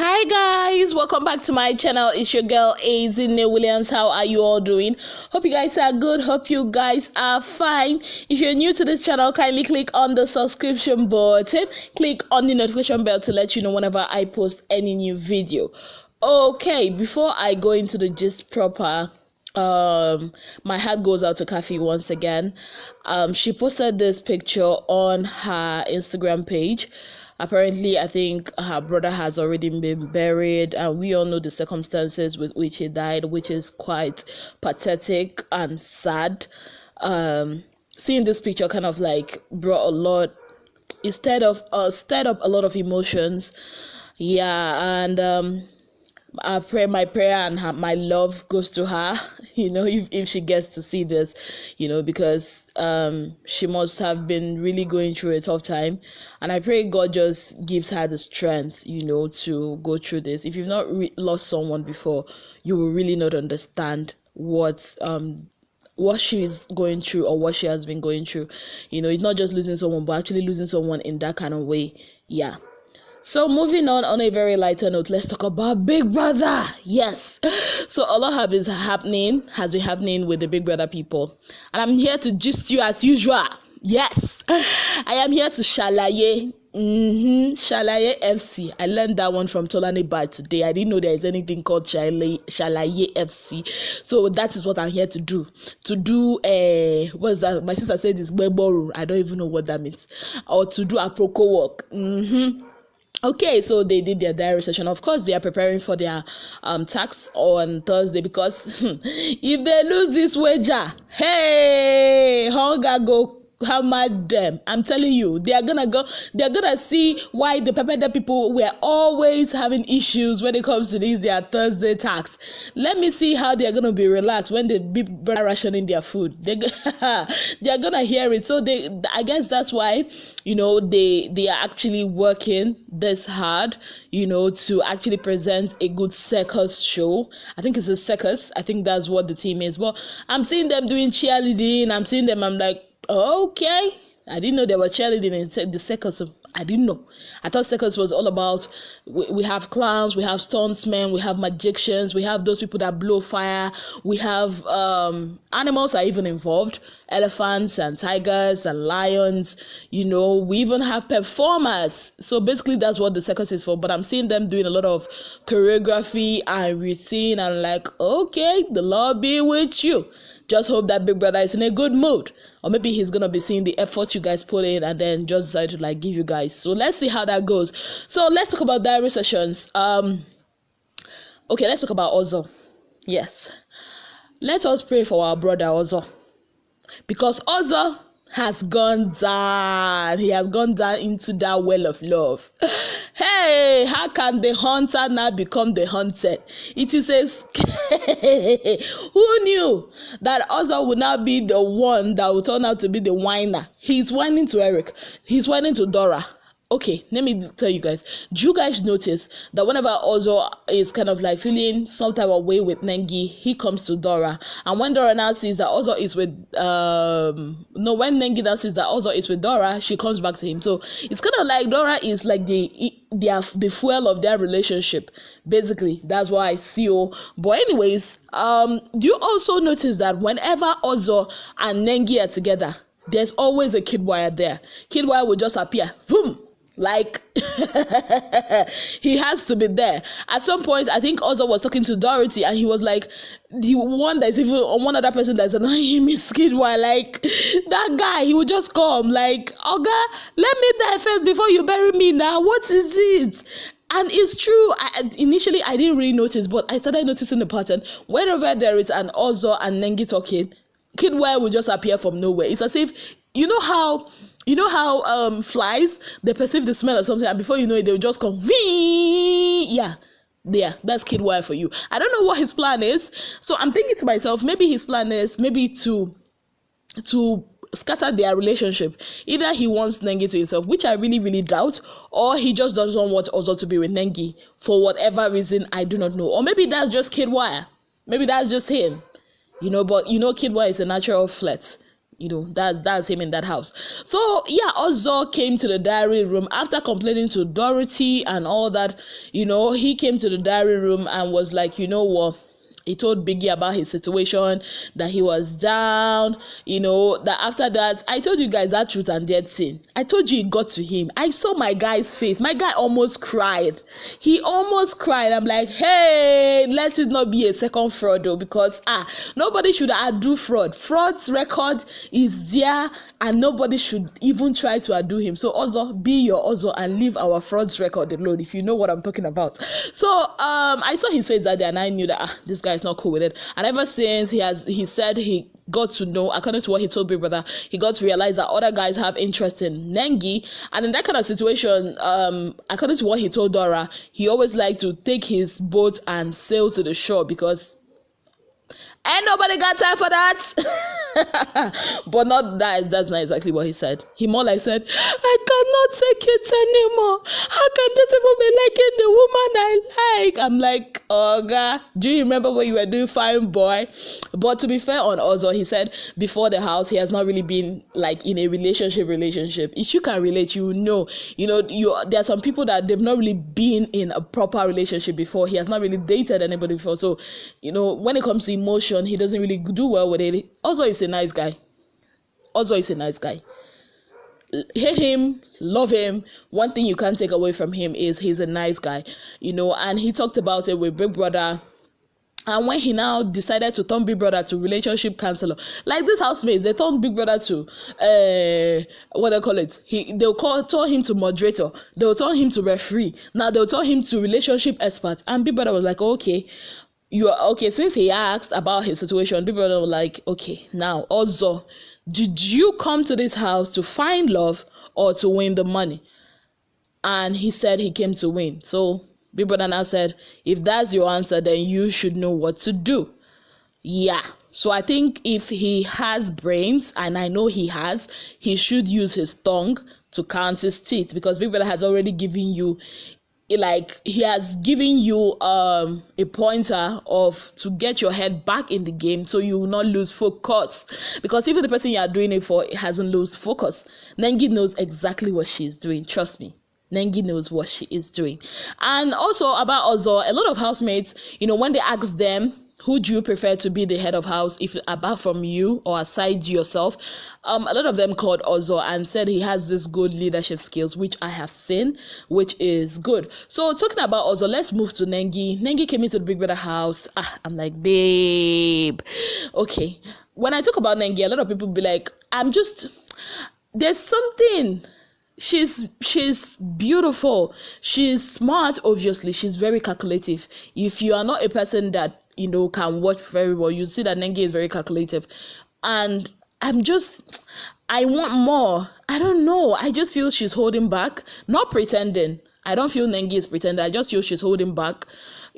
Hi guys, welcome back to my channel. It's your girl Azine Williams. How are you all doing? Hope you guys are good. Hope you guys are fine. If you're new to this channel, kindly click on the subscription button. Click on the notification bell to let you know whenever I post any new video. Okay, before I go into the gist proper, my heart goes out to Kathy once again. She posted this picture on her Instagram page. Apparently, I think her brother has already been buried, and we all know the circumstances with which he died, which is quite pathetic and sad. Seeing this picture kind of like brought a lot, stirred up a lot of emotions. Yeah, and my prayer and my love goes to her, if she gets to see this, because she must have been really going through a tough time, and I pray God just gives her the strength, to go through this. If you've not lost someone before, you will really not understand what she's going through or what she has been going through. It's not just losing someone, but actually losing someone in that kind of way. Yeah. So moving on a very lighter note, let's talk about Big Brother. Yes. So a lot has been happening with the Big Brother people. And I'm here to gist you as usual. Yes. I am here to shalaye. Shalaye FC. I learned that one from Tolanibaj today. I didn't know there is anything called Shalaye FC. So that is what I'm here to do. What's that? My sister said it's Weboru. I don't even know what that means. Or to do a proko work. Okay, so they did their diary session. Of course, they are preparing for their tax on Thursday, because if they lose this wager, hey, hunger go hammer them. I'm telling you, they're gonna see why the Pepeda people were always having issues when it comes to their Thursday tax. Let me see how they're gonna be relaxed when they be rationing their food. They're gonna hear it. So I guess that's why, they are actually working this hard, to actually present a good circus show. I think it's a circus. I think that's what the team is. But I'm seeing them doing cheerleading. I'm like, okay, I didn't know they were cheerleading in the circus. I didn't know. I thought circus was all about, we have clowns, we have stuntsmen, we have magicians, we have those people that blow fire, we have animals are even involved, elephants and tigers and lions, we even have performers. So basically that's what the circus is for. But I'm seeing them doing a lot of choreography and routine, and like, okay, the Lord be with you. Just hope that Big Brother is in a good mood. Or maybe he's going to be seeing the effort you guys put in and then just decide to give you guys. So let's see how that goes. So let's talk about diary sessions. Okay, let's talk about Ozo. Yes. Let us pray for our brother Ozo. Because Ozo has gone down. He has gone down into that well of love. Hey, how can the hunter now become the hunted? It is who knew that Ozo would now be the one that would turn out to be the whiner? He's whining to Eric. He's whining to Dora. Okay, let me tell you guys. Do you guys notice that whenever Ozo is kind of feeling some type of way with Nengi, he comes to Dora, and when Dora now sees that Ozo is with when Nengi now sees that Ozo is with Dora, she comes back to him. So it's kind of like Dora is like the fuel of their relationship. Basically, that's what I see. But anyways, do you also notice that whenever Ozo and Nengi are together, there's always a Kiddwaya there? Kiddwaya will just appear. Boom! He has to be there. At some point, I think Ozo was talking to Dorothy, and he was like, the one that's even one other person that's annoying him is Kiddwaya. That guy, he would just come Oga, let me die first before you bury me now. What is it? And it's true. Initially, I didn't really notice, but I started noticing the pattern. Whenever there is an Ozo and Nengi talking, Kiddwaya will just appear from nowhere. It's as if, you know how flies, they perceive the smell of something, and before you know it, they'll just come. Yeah, that's Kiddwaya for you. I don't know what his plan is. So I'm thinking to myself, maybe his plan is maybe to scatter their relationship. Either he wants Nengi to himself, which I really, really doubt, or he just doesn't want Ozo to be with Nengi for whatever reason, I do not know. Or maybe that's just Kiddwaya. Maybe that's just him. But Kiddwaya is a natural flirt. That's him in that house. So yeah, Ozo came to the diary room after complaining to Dorothy and all that. He came to the diary room and was like, what? He told Biggie about his situation, that he was down, that after that, I told you guys that truth and dare thing. I told you it got to him. I saw my guy's face. My guy almost cried. He almost cried. I'm like, hey, let it not be a second fraud though, because nobody should do fraud. Fraud's record is there and nobody should even try to outdo him. So Ozo, be your Ozo and leave our fraud's record alone, if you know what I'm talking about. So I saw his face that day and I knew that this guy is not cool with it. And ever since he said he got to know, according to what he told Big Brother, he got to realize that other guys have interest in Nengi. And in that kind of situation, according to what he told Dora, he always liked to take his boat and sail to the shore because ain't nobody got time for that. But not that. That's not exactly what he said. He more like said, I cannot take it anymore. How can this people be liking the woman I like? I'm like, oh God, do you remember what you were doing, fine boy? But to be fair on Ozo, he said before the house, he has not really been like in a relationship. If you can relate, there are some people that they've not really been in a proper relationship before. He has not really dated anybody before. So, when it comes to emotion, he doesn't really do well with it. Ozo is a nice guy. Hate him, love him. One thing you can't take away from him is he's a nice guy, and he talked about it with Big Brother. And when he now decided to turn Big Brother to relationship counselor, like these housemates, they turned Big Brother to what they call it. They'll turn him to moderator. They'll turn him to referee. Now they'll turn him to relationship expert. And Big Brother was like, okay, you are okay. Since he asked about his situation, Big Brother was like, okay, now also, did you come to this house to find love or to win the money? And he said he came to win. So Big Brother now said, if that's your answer, then you should know what to do. Yeah. So I think if he has brains, and I know he has, he should use his tongue to count his teeth, because Big Brother has already given you, he has given you a pointer to get your head back in the game so you will not lose focus, because even the person you are doing it for hasn't lost focus. Nengi knows exactly what she's doing. Trust me. Nengi knows what she is doing. And also about Ozo, a lot of housemates, when they ask them, who do you prefer to be the head of house, if apart from you or aside yourself, a lot of them called Ozo and said he has this good leadership skills, which I have seen, which is good. So talking about Ozo, let's move to Nengi. Nengi came into the Big Brother house. I'm like, babe. Okay. When I talk about Nengi, a lot of people be like, there's something. She's beautiful. She's smart, obviously. She's very calculative. If you are not a person that, can watch very well, you see that Nengi is very calculative. And I want more. I don't know. I just feel she's holding back, not pretending. I don't feel Nengi is pretending. I just feel she's holding back.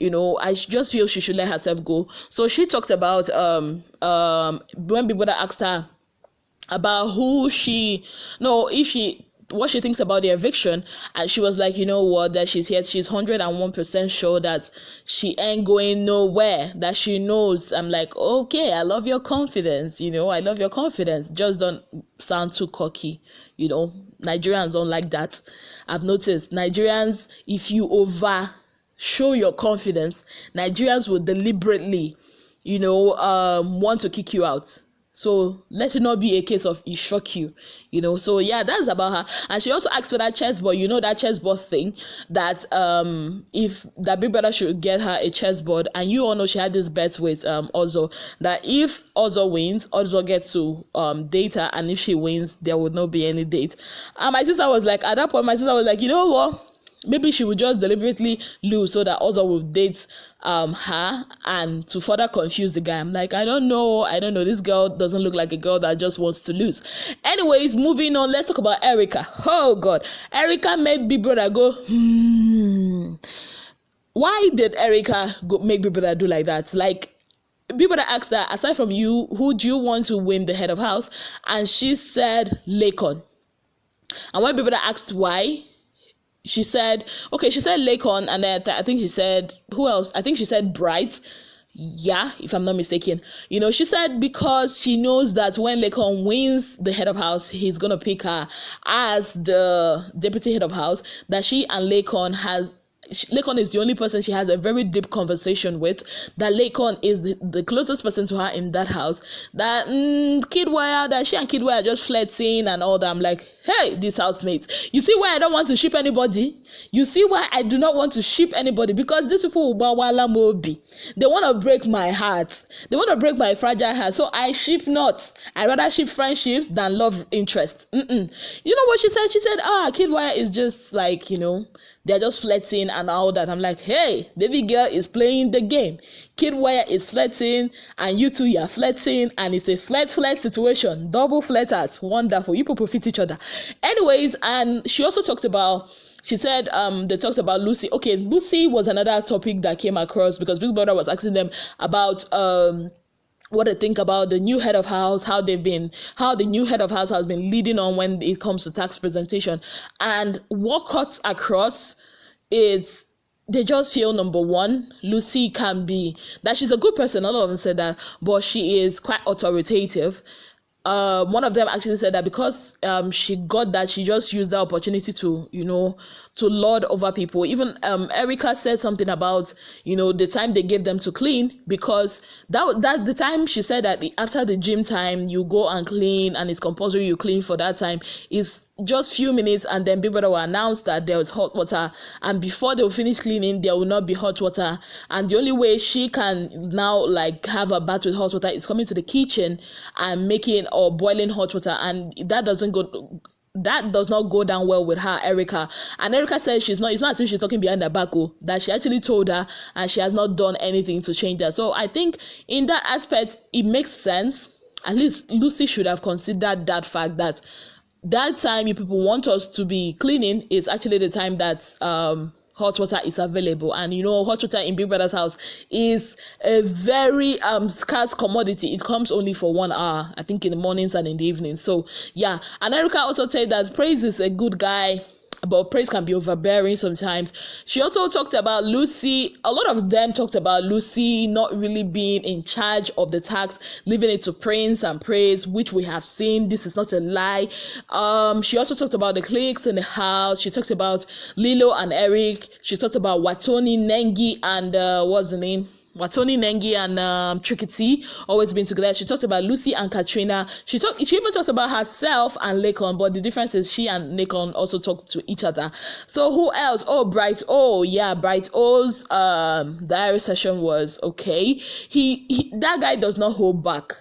I just feel she should let herself go. So she talked about when people asked her about what she thinks about the eviction, and she was like, that she's 101% sure that she ain't going nowhere, that she knows. I'm like, okay, I love your confidence, I love your confidence, just don't sound too cocky. Nigerians don't like that. I've noticed Nigerians, if you show your confidence, Nigerians will deliberately want to kick you out. So let it not be a case of it shock you, So yeah, that's about her. And she also asked for that chessboard, that chessboard thing, that if that Big Brother should get her a chessboard. And you all know she had this bet with Ozo, that if Ozo wins, Ozo gets to date her, and if she wins, there would not be any date. And my sister was like, at that point, you know what? Maybe she would just deliberately lose so that Ozo will date her, and to further confuse the guy. I'm like, I don't know. This girl doesn't look like a girl that just wants to lose. Anyways, moving on, let's talk about Erica. Oh God, Erica made Big Brother go, Why did Erica make Big Brother do like that? Like, Big Brother asked her, aside from you, who do you want to win the head of house? And she said Laycon. And when Big Brother asked why, she said Laycon, and then I think she said, who else? I think she said Bright. Yeah, if I'm not mistaken. She said because she knows that when Laycon wins the head of house, he's going to pick her as the deputy head of house, that she and Laycon is the only person she has a very deep conversation with, that Laycon is the closest person to her in that house, that Kiddwaya, that she and Kiddwaya are just flirting and all that. I'm like, hey, these housemates, you see why I don't want to ship anybody? You see why I do not want to ship anybody? Because these people will bawala mobi. They want to break my heart. They want to break my fragile heart. So I ship not. I rather ship friendships than love interest. You know what she said? She said, Kiddwaya is just like, they're just flirting and all that. I'm like, hey, baby girl is playing the game. Kiddwaya is flirting, and you two, you're flirting, and it's a flirt situation. Double flirters. Wonderful. You people fit each other. Anyways, and she also talked about, she said they talked about Lucy. Okay, Lucy was another topic that came across because Big Brother was asking them about what they think about the new head of house, how the new head of house has been leading on when it comes to tax presentation. And what cuts across is they just feel, number one, Lucy can be, that she's a good person, all of them said that, but she is quite authoritative. One of them actually said that because she got that, she just used the opportunity to lord over people. Even Erica said something about the time they gave them to clean, because that the time she said that after the gym time you go and clean, and it's compulsory you clean for that time, is just few minutes, and then people will announce that there was hot water, and before they will finish cleaning there will not be hot water, and the only way she can now have a bath with hot water is coming to the kitchen and making or boiling hot water, and that does not go down well with her, Erica. And Erica says it's not as if she's talking behind her back, that she actually told her and she has not done anything to change that. So I think in that aspect it makes sense. At least Lucy should have considered that fact, that time you people want us to be cleaning is actually the time that hot water is available. And hot water in Big Brother's house is a very scarce commodity. It comes only for 1 hour, I think, in the mornings and in the evenings. So yeah. And Erica also said that Praise is a good guy, but Praise can be overbearing sometimes. She also talked about Lucy. A lot of them talked about Lucy not really being in charge of the tax, leaving it to Prince and Praise, which we have seen. This is not a lie. She also talked about the cliques in the house. She talked about Lilo and Eric. She talked about Watoni, Nengi, and what's the name? Watoni, Nengi, and Tricky always been together. She talked about Lucy and KATRINA. She even talked about herself and Laycon, but the difference is she and Laycon also talked to each other. So who else? Bright O's diary session was okay. That guy does not hold back.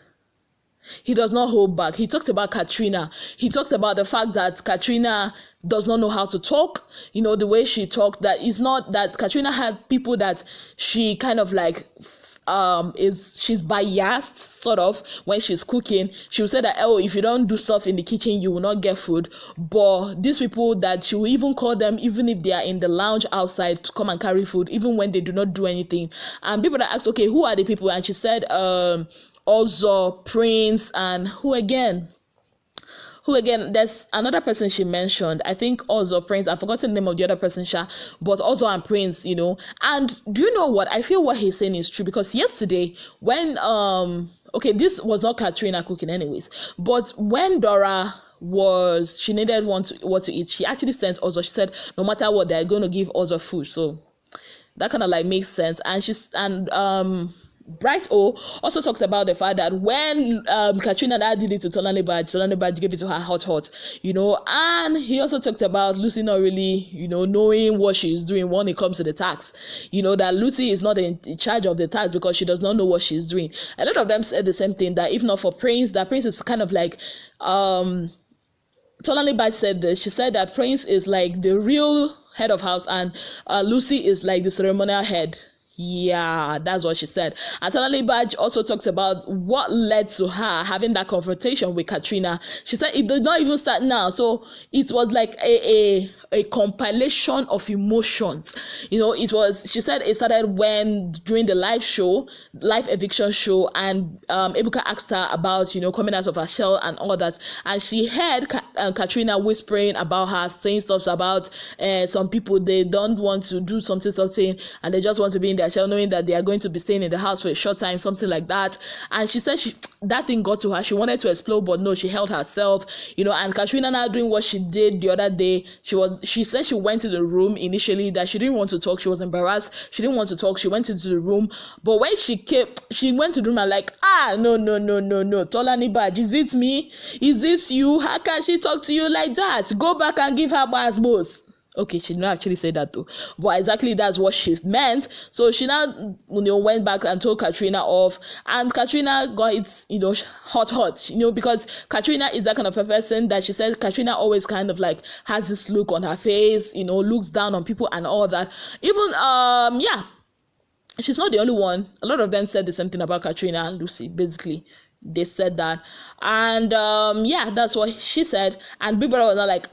He does not hold back. He talked about KATRINA. He talked about the fact that KATRINA does not know how to talk. The way she talked, that is not that KATRINA has people that she kind of she's biased sort of when she's cooking. She will say that, if you don't do stuff in the kitchen you will not get food. But these people, that she will even call them, even if they are in the lounge outside, to come and carry food even when they do not do anything. And people that asked, okay, who are the people? And she said also Prince, and who again, there's another person she mentioned, I think also Prince, I've forgotten the name of the other person, but also and Prince, and do you know what, I feel what he's saying is true, because yesterday when this was not KATRINA cooking anyways, but when Dora she needed what to eat, she actually sent Ozo. She said no matter what, they're going to give Ozo food, so that kind of makes sense. And Bright O also talked about the fact that when KATRINA did it to Tolanibaj gave it to her hot, and he also talked about Lucy not really, knowing what she's doing when it comes to the tax, that Lucy is not in charge of the tax because she does not know what she's doing. A lot of them said the same thing, that if not for Prince, that Prince is kind of Tolanibaj said this. She said that Prince is like the real head of house, and Lucy is like the ceremonial head. Yeah, that's what she said. And Tolanibaj also talked about what led to her having that confrontation with KATRINA. She said it did not even start now. So it was like a compilation of emotions. She said it started during the live eviction show, and Ebuka asked her about, coming out of her shell and all that. And she heard KATRINA whispering about her, saying stuff about some people, they don't want to do something, and they just want to be in their Shell, knowing that they are going to be staying in the house for a short time, something like that. And she said that thing got to her. She wanted to explode, but no, she held herself, and KATRINA now doing what she did the other day. She said she went to the room initially, that she didn't want to talk. She was embarrassed. She didn't want to talk. She went into the room. But when she went to the room and like, no, Tolanibaj, is it me? Is this you? How can she talk to you like that? Go back and give her boss. Okay, she didn't actually say that though, but exactly that's what she meant. So she now, went back and told KATRINA off, and KATRINA got it, hot, because KATRINA is that kind of a person that she said KATRINA always kind of like has this look on her face, looks down on people and all that. Even, she's not the only one. A lot of them said the same thing about KATRINA and Lucy, basically. They said that, and that's what she said. And Big Brother was not like,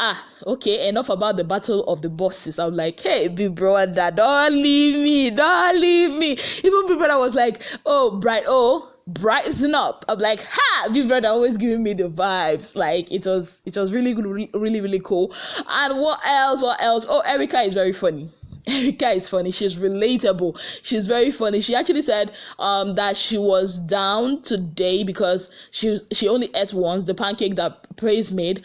okay, enough about the battle of the bosses. I'm like, hey, Big Brother, don't leave me. Even Big Brother was like, brighten up. I'm like, Big Brother always giving me the vibes. Like, it was really good, really, really cool. And what else? Oh, Erica is very funny. Erica is funny. She's relatable. She's very funny. She actually said that she was down today because she only ate once, the pancake that Praise made,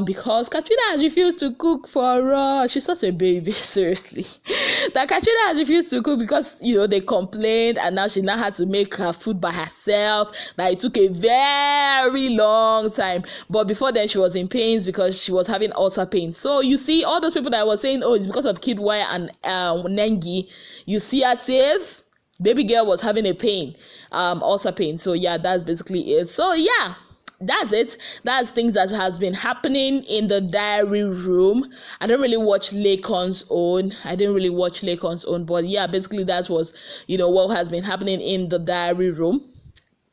because KATRINA has refused to cook for her. She's such a baby, seriously. That KATRINA has refused to cook because they complained, and now she had to make her food by herself. That it took a very long time. But before then, she was in pains because she was having ulcer pain. So you see, all those people that were saying, it's because of Kiddwaya and Nengi, you see her safe. Baby girl was having a pain, ulcer pain. So yeah, that's basically it. So yeah, that's it. That's things that has been happening in the diary room. I don't really watch Laycon's own. But yeah, basically that was what has been happening in the diary room.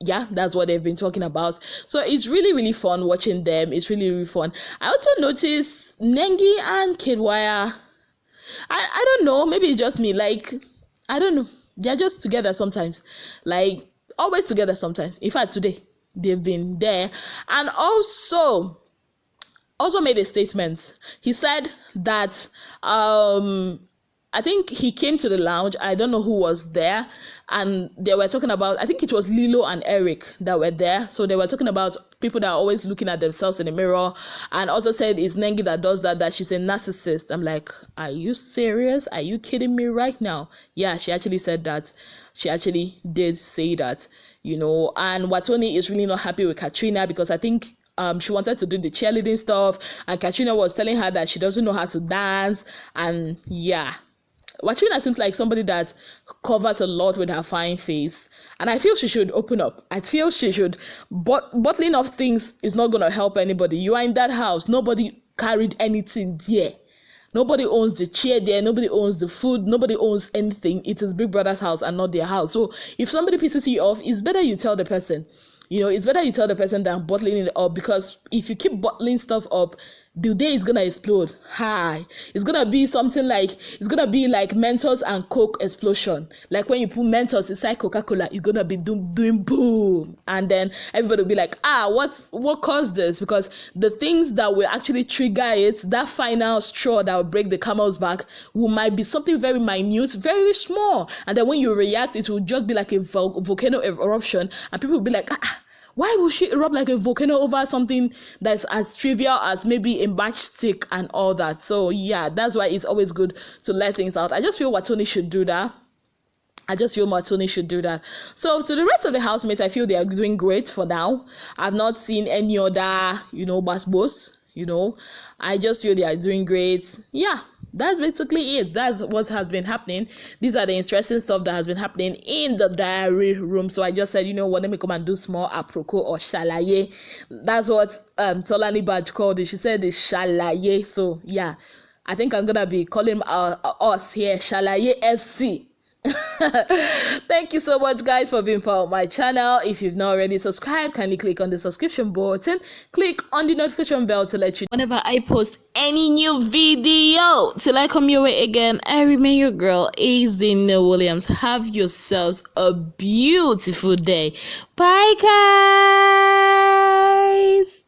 Yeah, that's what they've been talking about. So it's really, really fun watching them. It's really, really fun. I also noticed Nengi and Kiddwaya. I don't know, maybe it's just me, like, I don't know, they're just together sometimes, like, always together sometimes. In fact, today, they've been there. And also made a statement. He said that, I think he came to the lounge, I don't know who was there, and they were talking about, I think it was Lilo and Eric that were there. So they were talking about people that are always looking at themselves in the mirror, and also said it's Nengi that does that she's a narcissist. I'm like, are you serious? Are you kidding me right now? Yeah, she actually said that. She actually did say that, and Watoni is really not happy with KATRINA because I think she wanted to do the cheerleading stuff, and KATRINA was telling her that she doesn't know how to dance, and yeah. KATRINA seems like somebody that covers a lot with her fine face, and I feel she should open up. I feel she should. But bottling of things is not going to help anybody. You are in that house. Nobody carried anything there. Nobody owns the chair there. Nobody owns the food. Nobody owns anything. It is Big Brother's house and not their house. So if somebody pisses you off, it's better you tell the person. It's better you tell the person than bottling it up, because if you keep bottling stuff up, the day is gonna explode. It's gonna be something like, Mentos and Coke explosion. Like when you put Mentos inside Coca-Cola, it's gonna be doing boom, and then everybody will be like, what caused this? Because the things that will actually trigger it, that final straw that will break the camel's back, might be something very minute, very small, and then when you react, it will just be like a volcano eruption, and people will be like, why would she erupt like a volcano over something that's as trivial as maybe a matchstick and all that? So yeah, that's why it's always good to let things out. I just feel Watoni should do that. So to the rest of the housemates, I feel they are doing great for now. I've not seen any other, boss. I just feel they are doing great. Yeah, that's basically it. That's what has been happening. These are the interesting stuff that has been happening in the diary room. So I just said, let me come and do small aproko or shalaye. That's what Tolanibaj called it. She said it's shalaye. So yeah, I think I'm gonna be calling us here Shalaye FC. Thank you so much, guys, for being part of my channel. If you've not already subscribed, kindly click on the subscription button, click on the notification bell to let you know whenever I post any new video. Till I come your way again, I remain your girl, KATRINA Williams. Have yourselves a beautiful day. Bye, guys.